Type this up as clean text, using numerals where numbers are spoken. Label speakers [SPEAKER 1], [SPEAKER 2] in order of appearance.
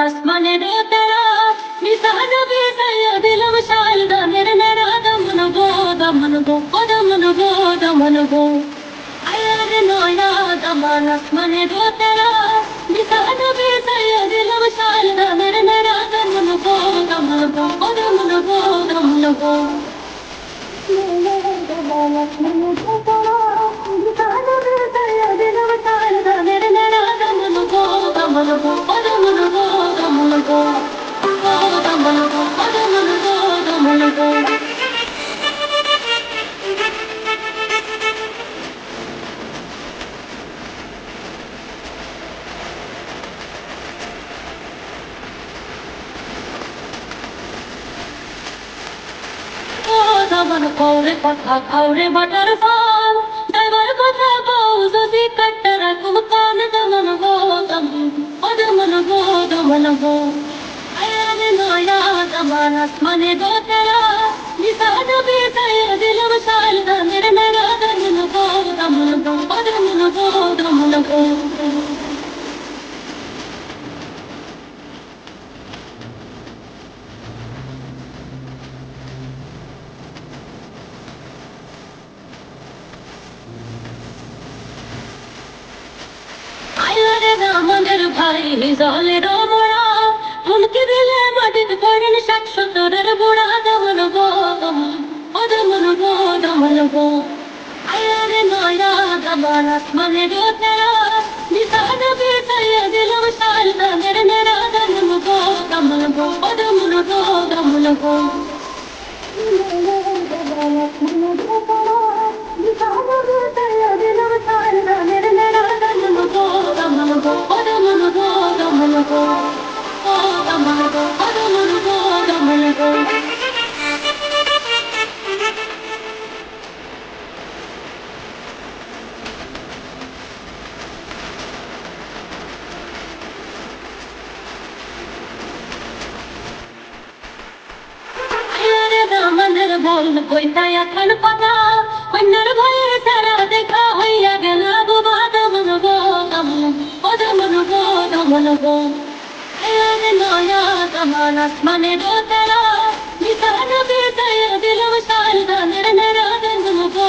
[SPEAKER 1] আসমানের তারা মিশান বিষয় দিলাম শালদা মেরে মেরা দমন গো দমন গো ও দমন গো দমন গো আয়ার নয়া দমন আসমানের তারা মিশান বিষয় দিলাম শালদা মেরে মেরা দমন গো দমন গো ও দমন গো দমন গো দমন আসমানের তারা মিশান বিষয় দিলাম শালদা মেরে মেরা দমন গো দমন গো ও দমন গো দমন গো খাওরে বাটার ফাল ড্রাইভার কথা বউ যদি কাটতে রাখুম কান দমন গো দমন গো দমন গো আয়ারে নয়া দমন আসমানে গো তেরা নিশান বেতায় দিলম শাল মেরে মেরা দমন গো দমন গো দমন গো আমাদের ভাই জলের মোড়া হুমকি দিলে মাটিতে পড়েন ৬০-৭০-এর বুড়া দমন গো ও দমন গো দমন গো আয়ারে নয়া দমন আসমানের তেরা নিশান বেতায় দিলাম শাল মেরে মেরা দমন গো ও দমন গো দমন গো আমাদের বল বইটাই এখন কথা অন্যের ভয়ে তারা দেখা হইয়া গেল বাবা দমন গো ও দমন গো দমন গো আয়ারে নয়া দমন আসমানের তারা নিশান বেতায় দিলাম শাল মেরে মেরা দমন গো